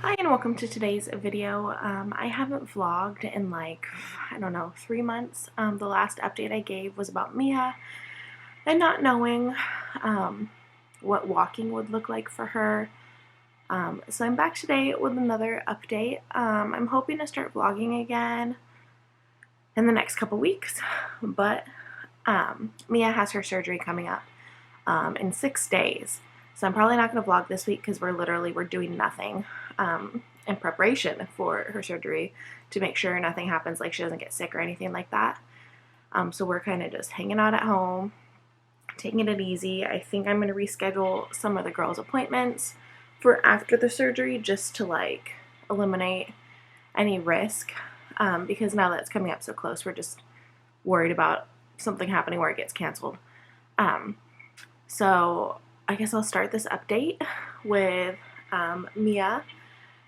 Hi and welcome to today's video. I haven't vlogged in like, I don't know, 3 months. The last update I gave was about Mia and not knowing what walking would look like for her. So I'm back today with another update. I'm hoping to start vlogging again in the next couple weeks, but Mia has her surgery coming up in 6 days. So I'm probably not going to vlog this week because we're doing nothing in preparation for her surgery to make sure nothing happens, like she doesn't get sick or anything like that. So we're kind of just hanging out at home, taking it easy. I think I'm going to reschedule some of the girls' appointments for after the surgery just to like eliminate any risk because now that it's coming up so close, we're just worried about something happening where it gets canceled. So I guess I'll start this update with Mia.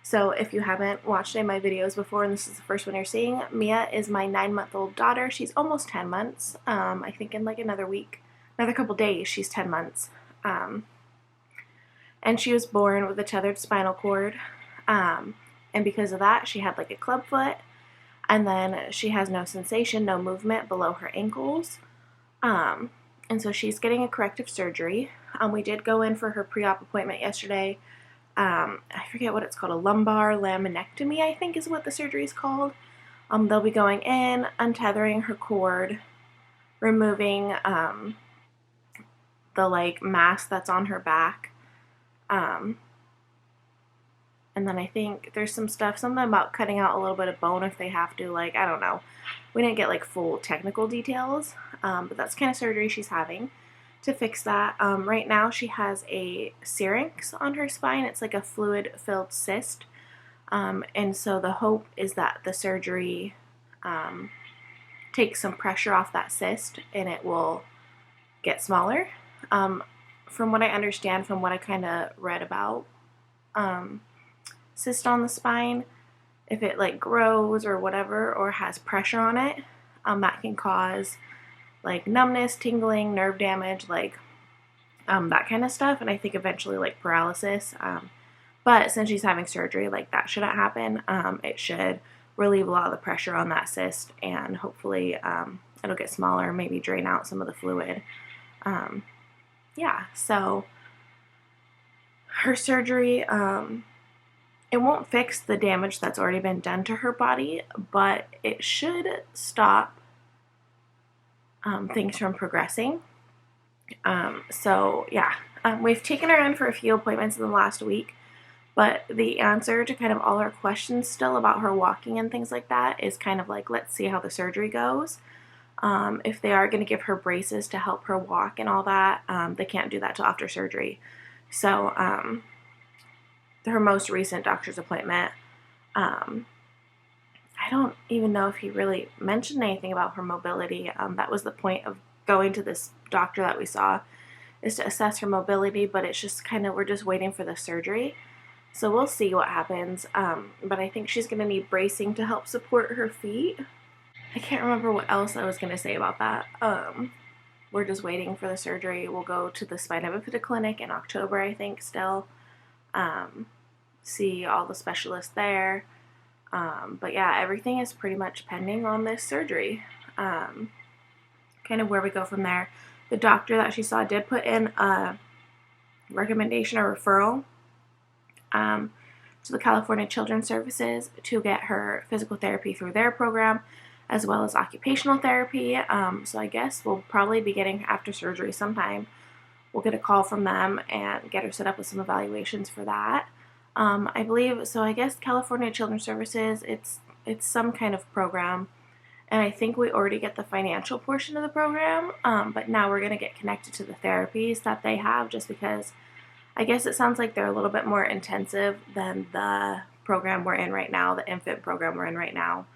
So if you haven't watched any of my videos before and this is the first one you're seeing, Mia is my 9-month-old daughter. She's almost 10 months. I think in like another couple days, she's 10 months. And she was born with a tethered spinal cord. And because of that, she had like a club foot. And then she has no sensation, no movement below her ankles. And so she's getting a corrective surgery. We did go in for her pre-op appointment yesterday. I forget what it's called, a lumbar laminectomy, I think is what the surgery is called. They'll be going in, untethering her cord, removing the like mass that's on her back. And then I think there's something about cutting out a little bit of bone if they have to, like, I don't know. We didn't get like full technical details, but that's the kind of surgery she's having to fix that. Right now she has a syrinx on her spine. It's like a fluid-filled cyst. And so the hope is that the surgery takes some pressure off that cyst and it will get smaller. From what I understand, from what I kind of read about cyst on the spine, if it like grows or whatever or has pressure on it, that can cause like numbness, tingling, nerve damage, like that kind of stuff, and I think eventually like paralysis. But since she's having surgery, like that shouldn't happen. It should relieve a lot of the pressure on that cyst, and hopefully it'll get smaller, maybe drain out some of the fluid. Yeah, so her surgery, it won't fix the damage that's already been done to her body, but it should stop things from progressing. So yeah, we've taken her in for a few appointments in the last week, but the answer to kind of all our questions still about her walking and things like that is kind of like, let's see how the surgery goes. If they are going to give her braces to help her walk and all that, they can't do that till after surgery. So her most recent doctor's appointment, I don't even know if he really mentioned anything about her mobility. That was the point of going to this doctor that we saw, is to assess her mobility, but it's just kind of, we're just waiting for the surgery. So we'll see what happens. But I think she's going to need bracing to help support her feet. I can't remember what else I was going to say about that. We're just waiting for the surgery. We'll go to the spina bifida clinic in October, I think, still. See all the specialists there. But yeah, everything is pretty much pending on this surgery. Kind of where we go from there. The doctor that she saw did put in a recommendation or referral to the California Children's Services to get her physical therapy through their program, as well as occupational therapy. So I guess we'll probably be getting, after surgery sometime, we'll get a call from them and get her set up with some evaluations for that. I believe, so I guess California Children's Services, it's some kind of program, and I think we already get the financial portion of the program, but now we're going to get connected to the therapies that they have, just because I guess it sounds like they're a little bit more intensive than the program we're in right now, the infant program we're in right now.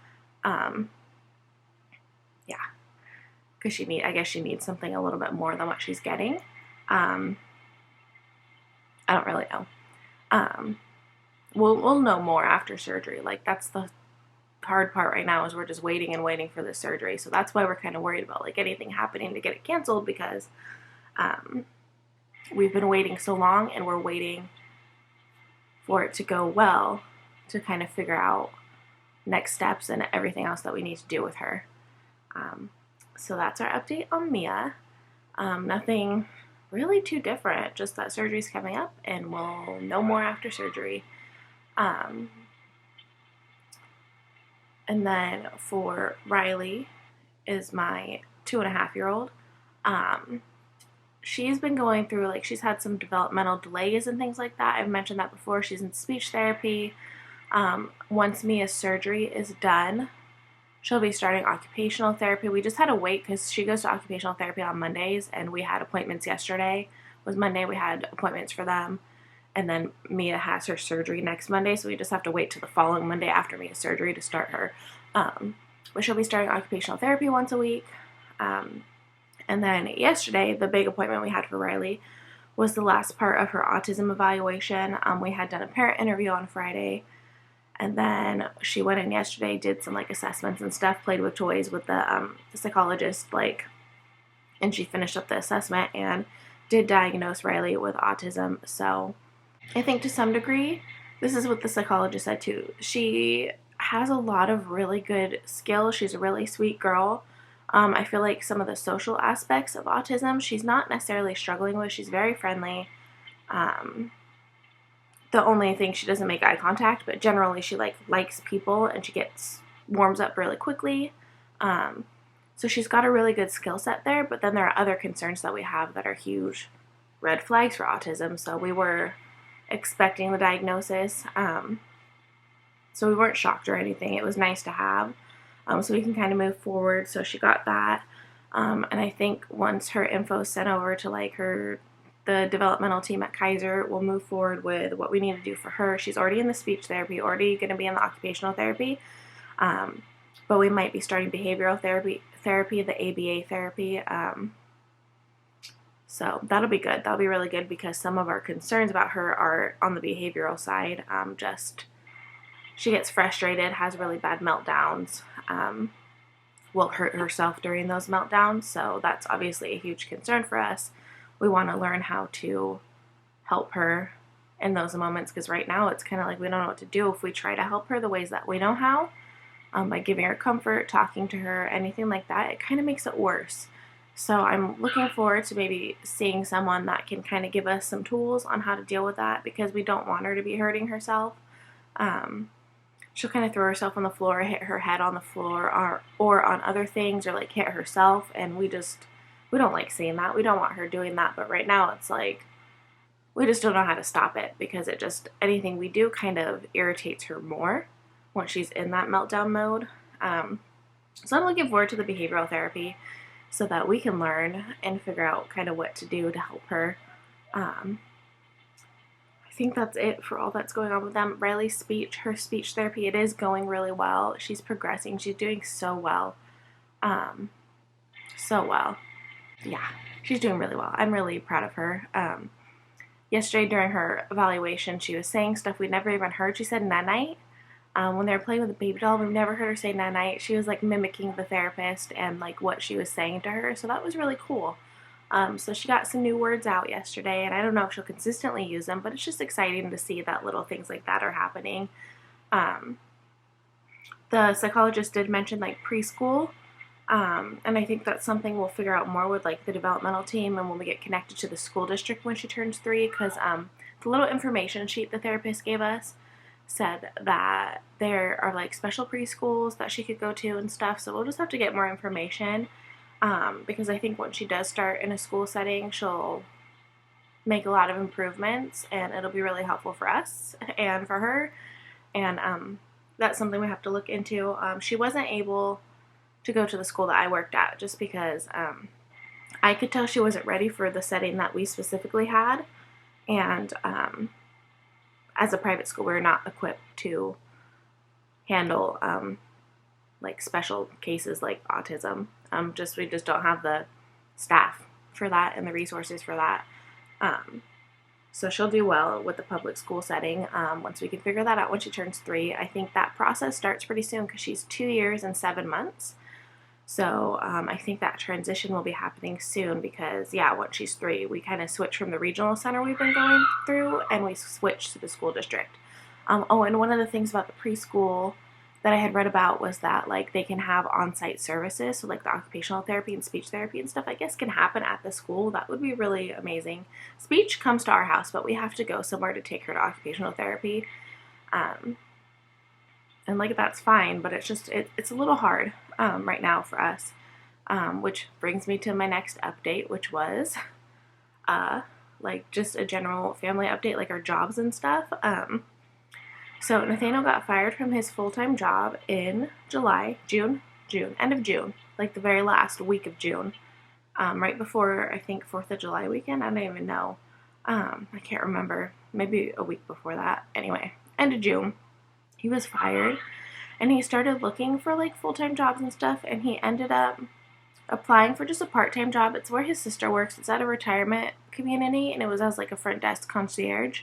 Yeah, because I guess she needs something a little bit more than what she's getting. I don't really know. We'll know more after surgery. Like, that's the hard part right now, is we're just waiting and waiting for the surgery. So that's why we're kind of worried about like anything happening to get it canceled, because we've been waiting so long, and we're waiting for it to go well, to kind of figure out next steps and everything else that we need to do with her. So that's our update on Mia. Nothing really too different, just that surgery's coming up and we'll know more after surgery. And then for Riley, is my 2.5-year-old. She's been going through, like, she's had some developmental delays and things like that. I've mentioned that before. She's in speech therapy. Once Mia's surgery is done, she'll be starting occupational therapy. We just had to wait because she goes to occupational therapy on Mondays, and we had appointments yesterday. It was Monday, we had appointments for them. And then Mia has her surgery next Monday, so we just have to wait till the following Monday after Mia's surgery to start her. But she'll be starting occupational therapy once a week. And then yesterday, the big appointment we had for Riley was the last part of her autism evaluation. We had done a parent interview on Friday, and then she went in yesterday, did some like assessments and stuff, played with toys with the psychologist, and she finished up the assessment and did diagnose Riley with autism. So I think to some degree, this is what the psychologist said too. She has a lot of really good skills. She's a really sweet girl. I feel like some of the social aspects of autism, she's not necessarily struggling with. She's very friendly. The only thing, she doesn't make eye contact, but generally she likes people and she warms up really quickly. So she's got a really good skill set there, but then there are other concerns that we have that are huge red flags for autism. So we were expecting the diagnosis. So we weren't shocked or anything. It was nice to have. So we can kind of move forward. So she got that. And I think once her info is sent over to the developmental team at Kaiser, we'll move forward with what we need to do for her. She's already in the speech therapy, already going to be in the occupational therapy. But we might be starting behavioral therapy, the ABA therapy. So that'll be good. That'll be really good because some of our concerns about her are on the behavioral side. She gets frustrated, has really bad meltdowns, will hurt herself during those meltdowns. So that's obviously a huge concern for us. We want to learn how to help her in those moments because right now it's kind of like we don't know what to do. If we try to help her the ways that we know how, by giving her comfort, talking to her, anything like that, it kind of makes it worse. So I'm looking forward to maybe seeing someone that can kind of give us some tools on how to deal with that because we don't want her to be hurting herself. She'll kind of throw herself on the floor, hit her head on the floor, or on other things, or hit herself, and we don't like seeing that. We don't want her doing that, but right now it's we just don't know how to stop it because anything we do kind of irritates her more when she's in that meltdown mode. So I'm looking forward to the behavioral therapy so that we can learn and figure out kind of what to do to help her. I think that's it for all that's going on with them. Riley's her speech therapy, it is going really well. She's progressing. She's doing so well. So well. Yeah, she's doing really well. I'm really proud of her. Yesterday during her evaluation, she was saying stuff we'd never even heard. She said nanite. When they were playing with the baby doll, we've never heard her say nanite. She was mimicking the therapist and what she was saying to her. So that was really cool. So she got some new words out yesterday, and I don't know if she'll consistently use them, but it's just exciting to see that little things like that are happening. The psychologist did mention preschool, and I think that's something we'll figure out more with the developmental team and when we get connected to the school district when she turns 3, because the little information sheet the therapist gave us said that there are special preschools that she could go to and stuff, so we'll just have to get more information. Because I think when she does start in a school setting, she'll make a lot of improvements, and it'll be really helpful for us and for her, and that's something we have to look into. She wasn't able to go to the school that I worked at just because I could tell she wasn't ready for the setting that we specifically had, and as a private school, we're not equipped to handle special cases like autism. We just don't have the staff for that and the resources for that. So she'll do well with the public school setting once we can figure that out when she turns 3. I think that process starts pretty soon because she's 2 years and 7 months. So I think that transition will be happening soon because, yeah, once she's 3, we kind of switch from the regional center we've been going through and we switch to the school district. Oh, and one of the things about the preschool that I had read about was that like they can have on-site services, so like the occupational therapy and speech therapy and stuff I guess can happen at the school. That would be really amazing. Speech comes to our house, but we have to go somewhere to take her to occupational therapy. And like that's fine, but it's just it's a little hard right now for us, which brings me to my next update, which was like just a general family update, like our jobs and stuff. So Nathaniel got fired from his full-time job in June, end of June, like the very last week of June, right before I think 4th of July weekend. I don't even know. I can't remember. Maybe a week before that. Anyway, end of June. He was fired and he started looking for like full-time jobs and stuff, and he ended up applying for just a part-time job. It's where his sister works. It's at a retirement community, and it was as like a front desk concierge.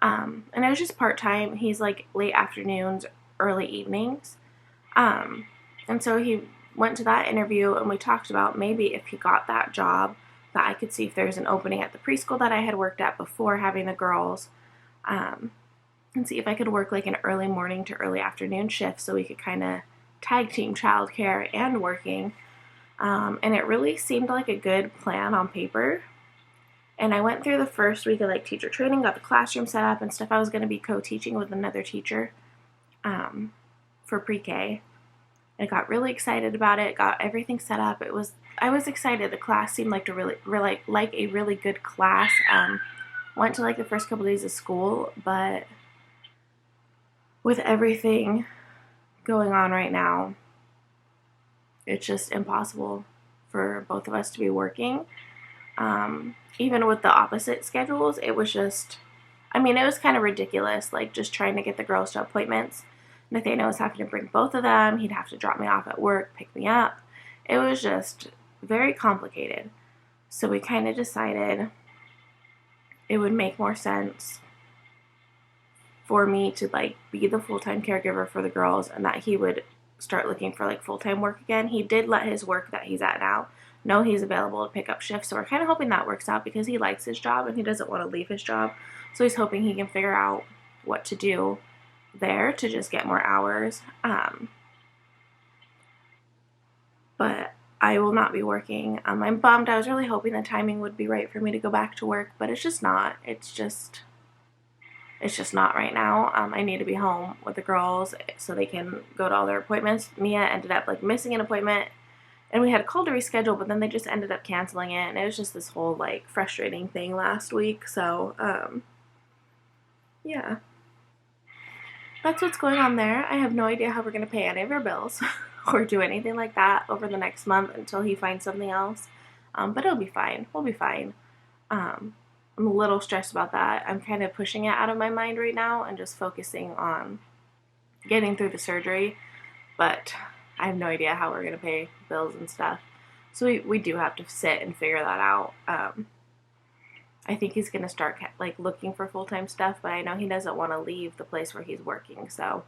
And it was just part-time. He's like late afternoons, early evenings. And so he went to that interview and we talked about maybe if he got that job that I could see if there's an opening at the preschool that I had worked at before having the girls. And see if I could work like an early morning to early afternoon shift so we could kind of tag team childcare and working. And it really seemed like a good plan on paper. And I went through the first week of like teacher training, got the classroom set up and stuff. I was going to be co-teaching with another teacher for pre-K. I got really excited about it, got everything set up. I was excited. The class seemed like a really good class. Went to like the first couple days of school, but with everything going on right now, it's just impossible for both of us to be working. Even with the opposite schedules, it was just, it was kind of ridiculous, like just trying to get the girls to appointments. Nathaniel was having to bring both of them. He'd have to drop me off at work, pick me up. It was just very complicated. So we kind of decided it would make more sense for me to like be the full-time caregiver for the girls, and that he would start looking for like full-time work again. He did let his work that he's at now know he's available to pick up shifts, so we're kind of hoping that works out because he likes his job and he doesn't want to leave his job. So he's hoping he can figure out what to do there to just get more hours. But I will not be working. I'm bummed. I was really hoping the timing would be right for me to go back to work, but it's just not. It's just not right now. I need to be home with the girls so they can go to all their appointments. Mia ended up like missing an appointment, and we had called to reschedule, but then they just ended up canceling it, and it was just this whole like frustrating thing last week. So yeah, that's what's going on there. I have no idea how we're going to pay any of our bills or do anything like that over the next month until he finds something else. But it'll be fine. We'll be fine. I'm a little stressed about that. I'm kind of pushing it out of my mind right now and just focusing on getting through the surgery. But I have no idea how we're going to pay bills and stuff. So we do have to sit and figure that out. I think he's going to start like looking for full-time stuff, but I know he doesn't want to leave the place where he's working. So